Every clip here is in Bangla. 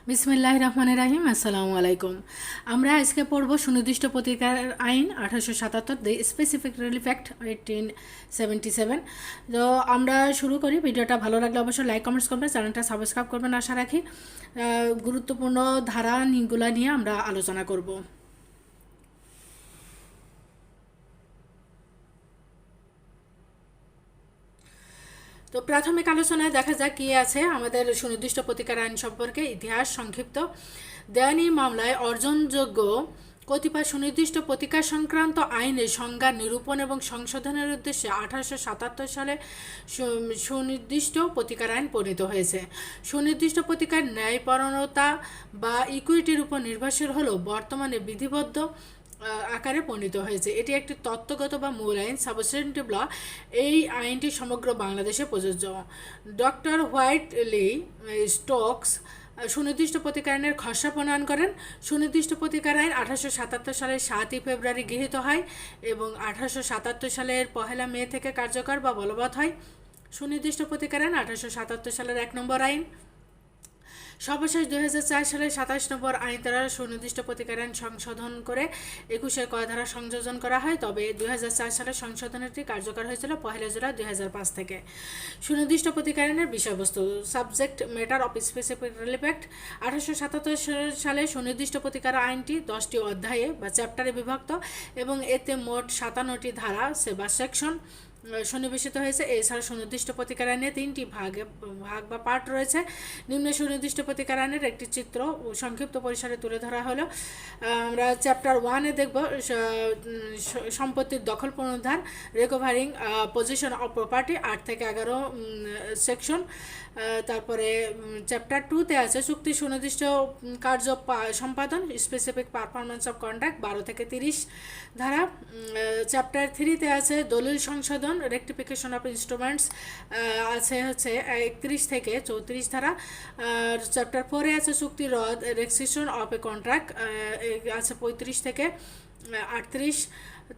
বিসমিল্লাহির রহমানির রহিম। আসসালামু আলাইকুম। আমরা আজকে পড়ব সুনির্দিষ্ট প্রতিকার আইন 1877, দ্য স্পেসিফিক রিলিফ অ্যাক্ট 1877। তো আমরা শুরু করি। ভিডিওটা ভালো লাগলে অবশ্যই লাইক কমেন্টস করবেন, চ্যানেলটা সাবস্ক্রাইব করবেন আশা রাখি। গুরুত্বপূর্ণ ধারাগুলা নিয়ে আমরা আলোচনা করব। তো প্রাথমিক আলোচনায় দেখা যাক কি আছে আমাদের সুনির্দিষ্ট প্রতিকার আইন সম্পর্কে। ইতিহাস সংক্ষিপ্ত। দেওয়ানি মামলায় অর্জনযোগ্য কতিপয় সুনির্দিষ্ট প্রতিকার সংক্রান্ত আইনের সংজ্ঞা নিরূপণ এবং সংশোধনের উদ্দেশ্যে 1877 সালে সুনির্দিষ্ট প্রতিকার আইন প্রণীত হয়েছে। সুনির্দিষ্ট প্রতিকার ন্যায়পরায়ণতা বা ইকুইটির উপর নির্ভরশীল হলেও বর্তমানে বিধিবদ্ধ আকারে প্রণীত হয়েছে। এটি একটি তত্ত্বগত বা মূল আইন, সাবস্টেন্টিভ ল। এই আইনটি সমগ্র বাংলাদেশে প্রযোজ্য। ডক্টর হোয়াইটলি স্টোকস সুনির্দিষ্ট প্রতিকার আইনের খসড়া প্রণয়ন করেন। সুনির্দিষ্ট প্রতিকার আইন 1877 সালের 7ই ফেব্রুয়ারি গৃহীত হয় এবং 1877 সালের 1 মে থেকে কার্যকর বা বলবৎ হয়। সুনির্দিষ্ট প্রতিকার আইন 1877 সালের 1 নম্বর আইন। সর্বশেষ 2004 সালের 27 নম্বর আইন দ্বারা সুনির্দিষ্ট প্রতিকার আইন সংশোধন করে 21 ক ধারা সংযোজন করা হয়। তবে 2004 সালের সংশোধনটি কার্যকর হয়েছিল 1 জুলাই 2005 থেকে। সুনির্দিষ্ট প্রতিকার আইনের বিষয়বস্তু, subject matter of specific relief act 1877 সালে সুনির্দিষ্ট প্রতিকার আইনটি 10টি অধ্যায়ে বা চ্যাপ্টারে বিভক্ত এবং এতে মোট 57টি ধারা বা সেকশন সন্নিবেশিত হয়েছে। এছাড়া সুনির্দিষ্ট প্রতিকার আইনে 3টি ভাগ বা পার্ট রয়েছে। নিম্নে সুনির্দিষ্ট প্রতিকার আইনের একটি চিত্র সংক্ষিপ্ত পরিসরে তুলে ধরা হলো। আমরা চ্যাপ্টার 1-এ দেখব সম্পত্তির দখল পুনরুদ্ধার, রিকভারিং পজিশন অফ প্রপার্টি, 8 থেকে 11 সেকশন। তারপরে চ্যাপ্টার 2-তে আছে চুক্তি সুনির্দিষ্ট কার্য সম্পাদন, স্পেসিফিক পারফরমেন্স অফ কন্ডাক্ট, 12 থেকে 30 ধারা। চ্যাপ্টার 3-তে আছে দলিল সংশোধন, রেকটিফিকেশন অফ ইনস্ট্রুমেন্টস, আছে 31 থেকে 34 ধারা। চ্যাপ্টার 4-এ আছে চুক্তি রদ, রেক্সিশন অফ এ কন্ট্রাক্ট, আছে 35 থেকে 38।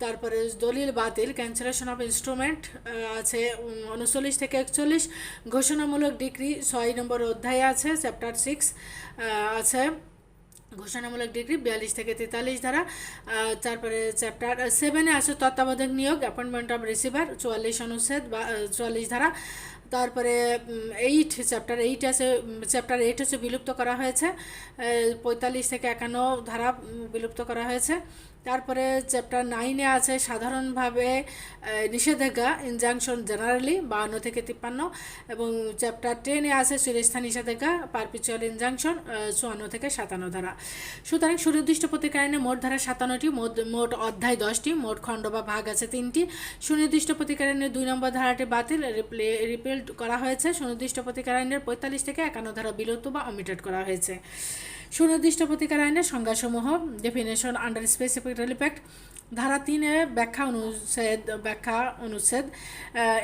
তারপরে দলিল বাতিল, ক্যান্সেলেশন অফ ইনস্ট্রুমেন্ট, আছে 39 থেকে 41। ঘোষণামূলক ডিক্রি 6 নম্বর অধ্যায়ে আছে, চ্যাপ্টার 6 আছে ঘোষণামূলক ডিগ্রি 42 থেকে 43 ধারা। তারপরে চ্যাপ্টার 7-এ আছে তত্ত্বাবধায়ক নিয়োগ, অ্যাপয়েন্টমেন্ট অফ রিসিভার, 44 অনুচ্ছেদ বা 44 ধারা। তারপরে চ্যাপ্টার 8 হচ্ছে বিলুপ্ত করা হয়েছে, 45 থেকে 51 ধারা বিলুপ্ত করা হয়েছে। তারপরে চ্যাপ্টার 9-এ আছে সাধারণভাবে নিষেধাজ্ঞা, ইনজাংশন জেনারেলি, 52 থেকে 53। এবং চ্যাপ্টার 10-এ আছে চিরস্থায়ী নিষেধাজ্ঞা, পারপিচুয়াল ইনজাংশন, 54 থেকে 57 ধারা। সুতরাং সুনির্দিষ্ট প্রতিকার আইনে মোট ধারা 57টি, মোট অধ্যায় 10টি, মোট খণ্ড বা ভাগ আছে 3টি। সুনির্দিষ্ট প্রতিকার আইনের 2 নম্বর ধারাটি বাতিল, রিপিল করা হয়েছে। সুনির্দিষ্ট প্রতিকার আইনের 45 থেকে 51 ধারা বিলুপ্ত বা অমিটেড করা হয়েছে। সুনির্দিষ্ট প্রতিকার আইনের সংজ্ঞাসমূহ, definition under specific relief act, ধারা 3-এ ব্যাখ্যা অনুচ্ছেদ,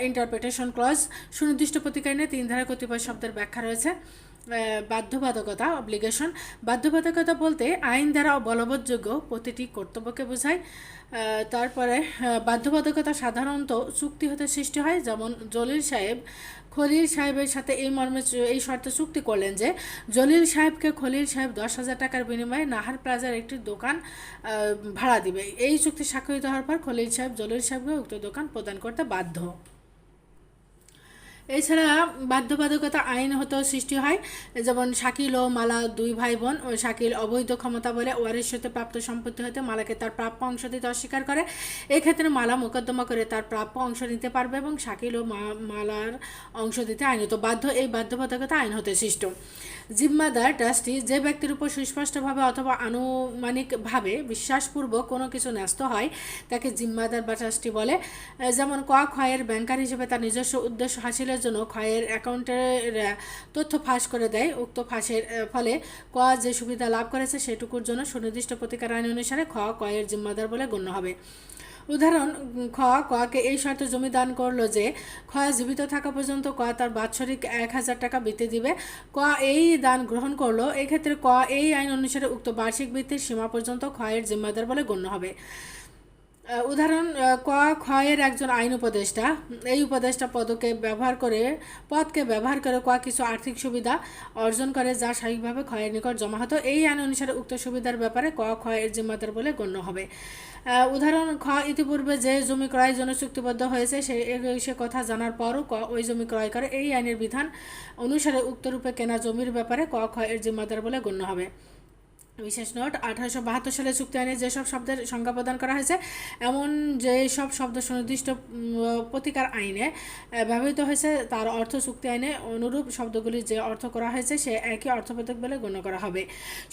ইন্টারপ্রিটেশন ক্লজ। সুনির্দিষ্ট প্রতিকার আইনে 3 ধারা কতিপয় শব্দের ব্যাখ্যা রয়েছে। বাধ্যবাধকতা, অব্লিগেশন। বাধ্যবাধকতা বলতে আইন দ্বারা বলবৎযোগ্য প্রতিটি কর্তব্যকে বোঝায়। তারপরে বাধ্যবাধকতা সাধারণত চুক্তি হতে সৃষ্টি হয়, যেমন খলিল সাহেবের সাথে এই শর্তে চুক্তি করলেন যে জলিল সাহেবকে খলিল সাহেব 10,000 টাকার বিনিময়ে নাহার প্লাজার একটি দোকান ভাড়া দিবে। এই চুক্তি স্বাক্ষরিত হওয়ার পর খলিল সাহেব জলিল সাহেবকে উক্ত দোকান প্রদান করতে বাধ্য। এছাড়া বাধ্যবাধকতা আইন হতেও সৃষ্টি হয়, যেমন শাকিল ও মালা 2 ভাই বোন। শাকিল অবৈধ ক্ষমতা বলে ওয়ারিশ হতে প্রাপ্ত সম্পত্তি হতে মালাকে তার প্রাপ্য অংশ দিতে অস্বীকার করে। এক্ষেত্রে মালা মোকদ্দমা করে তার প্রাপ্য অংশ নিতে পারবে এবং শাকিল ও মালার অংশ দিতে আইনত বাধ্য। এই বাধ্যবাধকতা আইন হতে সৃষ্ট। জিম্মাদার, ট্রাস্টি, যে ব্যক্তির উপর সুস্পষ্টভাবে অথবা আনুমানিকভাবে বিশ্বাসপূর্বক কোনো কিছু ন্যস্ত হয় তাকে জিম্মাদার বা ট্রাস্টি বলে। যেমন ক্ষয়ের ব্যাংকার হিসেবে তার নিজস্ব উদ্দেশ্য হাসিলের জন্য ক্ষয়ের অ্যাকাউন্টের তথ্য ফাঁস করে দেয়। উক্ত ফাঁসের ফলে যে সুবিধা লাভ করেছে সেটুকুর জন্য সুনির্দিষ্ট প্রতিকার আইন অনুসারে ক্ষয়ের জিম্মাদার বলে গণ্য হবে। উদাহরণ, ককে এই শর্তে জমি দান করলো যে জীবিত থাকা পর্যন্ত তার বাৎসরিক 1,000 টাকা বৃত্তি দিবে। এই দান গ্রহণ করলো, এক্ষেত্রে এই আইন অনুসারে উক্ত বার্ষিক বৃত্তির সীমা পর্যন্ত ক্ষয়ের জিম্মাদার বলে গণ্য হবে। উদাহরণ ক খ এর একজন আইন উপদেষ্টা, এই উপদেষ্টা পদকে ব্যবহার করে ক কিছু আর্থিক সুবিধা অর্জন করে যা স্বাভাবিকভাবে খ এর নিকট জমা হতো। এই আইন অনুসারে উক্ত সুবিধার ব্যাপারে ক খ এর জিম্মাদার বলে গণ্য হবে। উদাহরণ খ ইতিপূর্বে যে জমি ক্রয়ের জন্য চুক্তিবদ্ধ হয়েছে সে কথা জানার পরও ক ওই জমি ক্রয় করে এই আইনের বিধান অনুসারে উক্তরূপে কেনা জমির ব্যাপারে ক খ এর জিম্মাদার বলে গণ্য হবে। বিশেষ নোট, 1872 সালে চুক্তি আইনে যেসব শব্দের সংজ্ঞা প্রদান করা হয়েছে এমন যেসব শব্দ সুনির্দিষ্ট প্রতিকার আইনে ব্যবহৃত হয়েছে তার অর্থ চুক্তি আইনে অনুরূপ শব্দগুলি যে অর্থ করা হয়েছে সে একই অর্থবোধক বলে গণ্য করা হবে।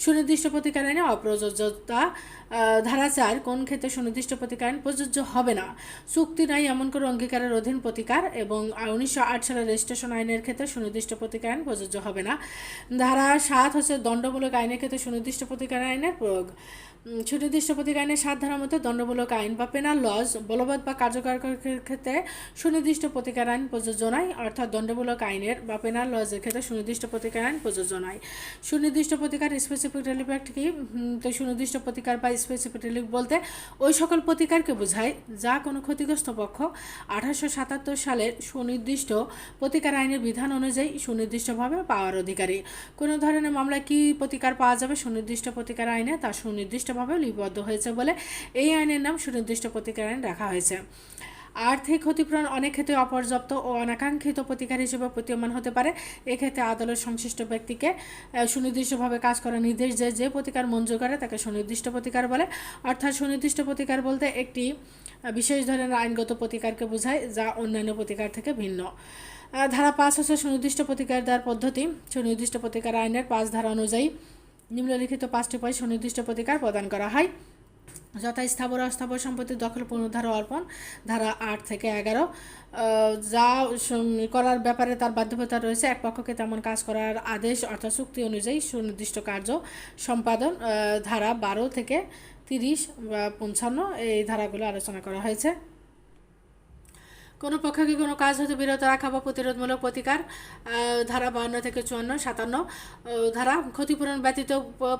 সুনির্দিষ্ট প্রতিকার আইনে অপ্রযোজ্যতা, ধারা 4 কোন ক্ষেত্রে সুনির্দিষ্ট প্রতিকার আইন প্রযোজ্য হবে না? চুক্তি নাই এমন করে অঙ্গীকারের অধীন প্রতিকার এবং 1908 সালের রেজিস্ট্রেশন আইনের ক্ষেত্রে সুনির্দিষ্ট প্রতিকার আইন প্রযোজ্য হবে না। ধারা 7 হচ্ছে দণ্ডমূলক আইনের ক্ষেত্রে সুনির্দিষ্ট প্রতিকার আইনের প্রয়োগ। সুনির্দিষ্ট প্রতিকার আইনের 7 ধারার মধ্যে দণ্ডমূলক আইন বা পেনাল লজ বলবৎ বা কার্যকর ক্ষেত্রে সুনির্দিষ্ট প্রতিকার আইন প্রযোজ্য নয়, অর্থাৎ দণ্ডমূলক আইনের বা পেনাল লজের ক্ষেত্রে সুনির্দিষ্ট প্রতিকার আইন প্রযোজ্য নয়। সুনির্দিষ্ট প্রতিকার স্পেসিফিক রিলিফ অ্যাক্ট কি? তো সুনির্দিষ্ট প্রতিকার বা স্পেসিফিক রিলিফ বলতে ওই সকল প্রতিকারকে বোঝায় যা কোনো ক্ষতিগ্রস্ত পক্ষ 1877 সালের সুনির্দিষ্ট প্রতিকার আইনের বিধান অনুযায়ী সুনির্দিষ্টভাবে পাওয়ার অধিকারী। কোনো ধরনের মামলায় কী প্রতিকার পাওয়া যাবে সুনির্দিষ্ট প্রতিকার আইনে তা সুনির্দিষ্টভাবে লিপিবদ্ধ হয়েছে বলে এই আইনের নাম সুনির্দিষ্ট প্রতিকার আইন রাখা হয়েছে। আর্থিক ক্ষতিপূরণ অনেক ক্ষেত্রে অপর্যাপ্ত ও অনাকাঙ্ক্ষিত প্রতিকার হিসেবে প্রতীয়মান হতে পারে। এক্ষেত্রে আদালত সংশ্লিষ্ট ব্যক্তিকে সুনির্দিষ্টভাবে কাজ করার নির্দেশ যে প্রতিকার মঞ্জুর করে তাকে সুনির্দিষ্ট প্রতিকার বলে। অর্থাৎ সুনির্দিষ্ট প্রতিকার বলতে একটি বিশেষ ধরনের আইনগত প্রতিকারকে বোঝায় যা অন্যান্য প্রতিকার থেকে ভিন্ন। ধারা 5 হচ্ছে সুনির্দিষ্ট প্রতিকার দেওয়ার পদ্ধতি। সুনির্দিষ্ট প্রতিকার আইনের 5 ধারা অনুযায়ী নিম্নলিখিত 5টি উপায়ে সুনির্দিষ্ট প্রতিকার প্রদান করা হয়, যথা স্থাবর অস্থাবর সম্পত্তির দখল পুনরুদ্ধার ও অর্পণ ধারা 8 থেকে 11। যা করার ব্যাপারে তার বাধ্যবাধকতা রয়েছে এক পক্ষকে তেমন কাজ করার আদেশ অর্থাৎ চুক্তি অনুযায়ী সুনির্দিষ্ট কার্য সম্পাদন ধারা 12 থেকে 30 বা 55 এই ধারাগুলো আলোচনা করা হয়েছে। কোনো পক্ষকে কোনো কাজ হতে বিরত রাখা বা প্রতিরোধমূলক প্রতিকার ধারা 52 থেকে 54, 57 ধারা ক্ষতিপূরণ ব্যতীত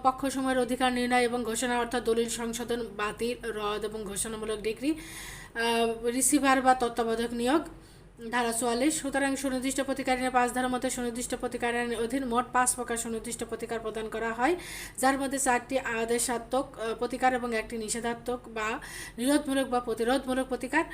পক্ষসমূহের অধিকার নির্ণয় এবং ঘোষণা অর্থাৎ দলিল সংশোধন, বাতিল, রদ এবং ঘোষণামূলক ডিক্রি, রিসিভার বা তত্ত্বাবধায়ক নিয়োগ ধারা 44। সুতরাং সুনির্দিষ্ট প্রতিকার আইনের 5 ধারার মধ্যে সুনির্দিষ্ট প্রতিকার আইনের অধীন মোট 5 প্রকার সুনির্দিষ্ট প্রতিকার প্রদান করা হয়, যার মধ্যে 4টি আদেশাত্মক প্রতিকার এবং 1টি নিষেধাত্মক বা নিরোধমূলক বা প্রতিরোধমূলক প্রতিকার।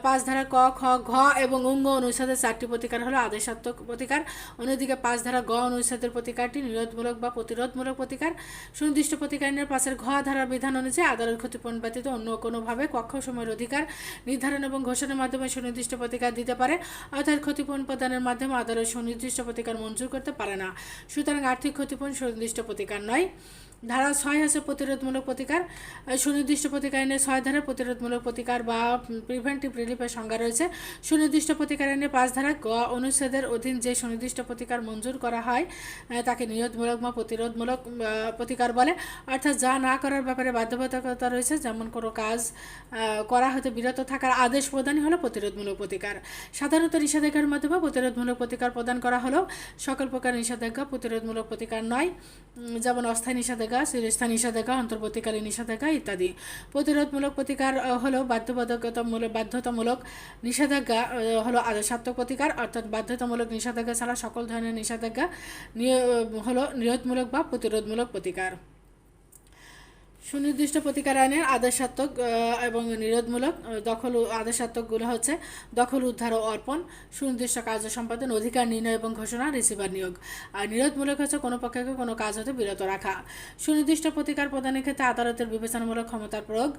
5 ধারা ক, খ, ঘ এবং অঙ্গ অনুচ্ছেদের 4টি প্রতিকার হলো আদেশাত্মক প্রতিকার। অন্যদিকে 5 ধারা গ অনুচ্ছেদের প্রতিকারটি নিরোধমূলক বা প্রতিরোধমূলক প্রতিকার। সুনির্দিষ্ট প্রতিকার আইনের 5 ঘ ধারার বিধান অনুযায়ী আদালত ক্ষতিপূরণ ব্যতীত অন্য কোনোভাবে পক্ষসমূহের অধিকার নির্ধারণ এবং ঘোষণার মাধ্যমে সুনির্দিষ্ট প্রতিকার দিতে পারে, অর্থাৎ ক্ষতিপূরণ প্রদানের মাধ্যমে আদালত সুনির্দিষ্ট প্রতিকার মঞ্জুর করতে পারে না। সুতরাং আর্থিক ক্ষতিপূরণ সুনির্দিষ্ট প্রতিকার নয়। ধারা 6 হচ্ছে প্রতিরোধমূলক প্রতিকার। সুনির্দিষ্ট প্রতিকার আইনের 6 ধারা প্রতিরোধমূলক প্রতিকার বা প্রিভেন্টিভ রিলিফের সংজ্ঞা রয়েছে। সুনির্দিষ্ট প্রতিকার আইনের 5 ধারা গ অনুচ্ছেদের অধীন যে সুনির্দিষ্ট প্রতিকার মঞ্জুর করা হয় তাকে নিরোধমূলক বা প্রতিরোধমূলক প্রতিকার বলে, অর্থাৎ যা না করার ব্যাপারে বাধ্যবাধকতা রয়েছে, যেমন কোনো কাজ করা হতে বিরত থাকার আদেশ প্রদানই হলো প্রতিরোধমূলক প্রতিকার। সাধারণত নিষেধাজ্ঞার মাধ্যমে প্রতিরোধমূলক প্রতিকার প্রদান করা হলেও সকল প্রকার নিষেধাজ্ঞা প্রতিরোধমূলক প্রতিকার নয়, যেমন অস্থায়ী নিষেধাজ্ঞা, চিরস্থায়ী নিষেধাজ্ঞা, অন্তর্বর্তীকালীন নিষেধাজ্ঞা ইত্যাদি। প্রতিরোধমূলক প্রতিকার হলো বাধ্যতামূলক নিষেধাজ্ঞা হলো আদেশাত্মক প্রতিকার, অর্থাৎ বাধ্যতামূলক নিষেধাজ্ঞা ছাড়া সকল ধরনের নিষেধাজ্ঞা হলো নিরোধমূলক বা প্রতিরোধমূলক প্রতিকার। সুনির্দিষ্ট প্রতিকার আইনের আদেশাত্মক এবং নিরোধমূলক আদেশাত্মকগুলো হচ্ছে দখল, উদ্ধার ও অর্পণ, সুনির্দিষ্ট কার্য সম্পাদন, অধিকার নির্ণয় এবং ঘোষণা, রিসিভার নিয়োগ। আর নিরোধমূলক হচ্ছে কোনো পক্ষকে কোনো কাজ হতে বিরত রাখা। সুনির্দিষ্ট প্রতিকার প্রদানের ক্ষেত্রে আদালতের বিবেচনামূলক ক্ষমতার প্রয়োগ।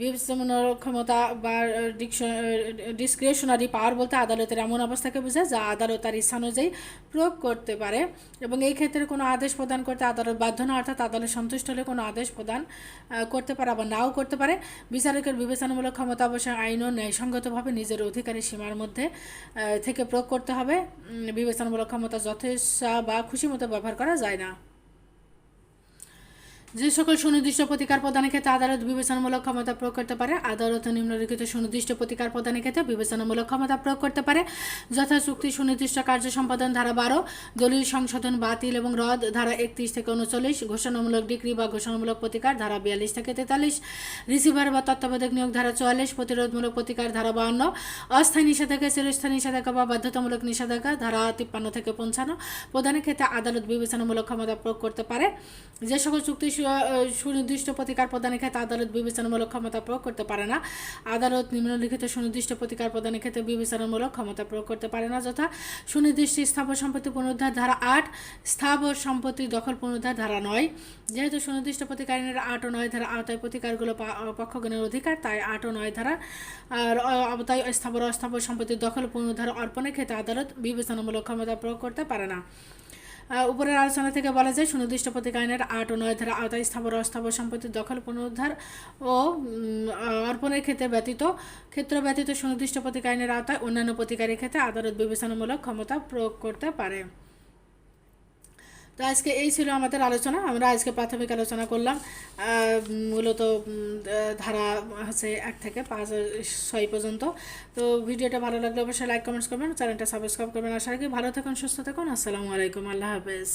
বিবেচনামূলক ক্ষমতা বা ডিসক্রিশনারি পাওয়ার বলতে আদালতের এমন অবস্থাকে বোঝায় যা আদালত তার ইচ্ছা অনুযায়ী প্রয়োগ করতে পারে এবং এই ক্ষেত্রে কোনো আদেশ প্রদান করতে আদালত বাধ্য না, অর্থাৎ আদালত সন্তুষ্ট হলে কোনো আদেশ প্রদান করতে পারে আবার নাও করতে পারে। বিচারকের বিবেচনামূলক ক্ষমতা অবশ্যই আইন ও ন্যায়সঙ্গতভাবে নিজের অধিকারের সীমার মধ্যে থেকে প্রয়োগ করতে হবে। বিবেচনামূলক ক্ষমতা যথেষ্ট বা খুশি মতো ব্যবহার করা যায় না। যে সকল সুনির্দিষ্ট প্রতিকার প্রদানের ক্ষেত্রে আদালত বিবেচনামূলক ক্ষমতা প্রয়োগ করতে পারে, আদালত নিম্নলিখিত সুনির্দিষ্ট প্রতিকার প্রদানের ক্ষেত্রে বিবেচনামূলক ক্ষমতা প্রয়োগ করতে পারে, যথা চুক্তি সুনির্দিষ্ট কার্য সম্পাদন ধারা 12, দলিল সংশোধন বাতিল এবং রদ ধারা 31 থেকে 39, ঘোষণামূলক ডিক্রি বা ঘোষণামূলক প্রতিকার ধারা 42 থেকে 43, রিসিভার বা তত্ত্বাবধায়ক নিয়োগ ধারা 44, প্রতিরোধমূলক প্রতিকার ধারা 52, অস্থায়ী নিষেধাজ্ঞা, চিরস্থায়ী নিষেধাজ্ঞা বা বাধ্যতামূলক নিষেধাজ্ঞা ধারা 53 থেকে 55 প্রদানের ক্ষেত্রে আদালত বিবেচনামূলক ক্ষমতা প্রয়োগ করতে পারে। যে সকল চুক্তি সুনির্দিষ্ট প্রতিকার প্রদানের ক্ষেত্রে আদালত বিবেচনামূলক ক্ষমতা প্রয়োগ করতে পারে না, আদালত নিম্নলিখিত সুনির্দিষ্ট প্রতিকার প্রদানের ক্ষেত্রে বিবেচনামূলক ক্ষমতা প্রয়োগ করতে পারে না, যথা সুনির্দিষ্ট স্থাবর সম্পত্তি পুনরুদ্ধার ধারা 8, স্থাবর সম্পত্তি দখল পুনরুদ্ধার ধারা 9। যেহেতু সুনির্দিষ্ট প্রতিকারের 8 ও 9 ধারা আওতায় প্রতিকারগুলো পক্ষগণের অধিকার, তাই 8 ও 9 ধারা আওতায় স্থাবর অস্থাবর সম্পত্তির দখল পুনরুদ্ধার অর্পণের ক্ষেত্রে আদালত বিবেচনামূলক ক্ষমতা প্রয়োগ করতে পারে না। উপরের আলোচনা থেকে বলা যায় সুনির্দিষ্ট প্রতিকারের 8 ও 9 ধারা আওতায় স্থাবর অস্থাবর সম্পত্তির দখল পুনরুদ্ধার ও অর্পণের ক্ষেত্র ব্যতীত সুনির্দিষ্ট প্রতিকারের আওতায় অন্যান্য প্রতিকারের ক্ষেত্রে আদালত বিবেচনামূলক ক্ষমতা প্রয়োগ করতে পারে। তো আজকে এই ছিল আমাদের আলোচনা। আমরা আজকে প্রাথমিক আলোচনা করলাম মূলত ধারা হচ্ছে 1 থেকে 5-6 পর্যন্ত। তো ভিডিওটা ভালো লাগলে অবশ্যই লাইক কমেন্টস করবেন, চ্যানেলটা সাবস্ক্রাইব করবেন। আশা রাখি ভালো থাকুন, সুস্থ থাকুন। আসসালামু আলাইকুম, আল্লাহ হাফেজ।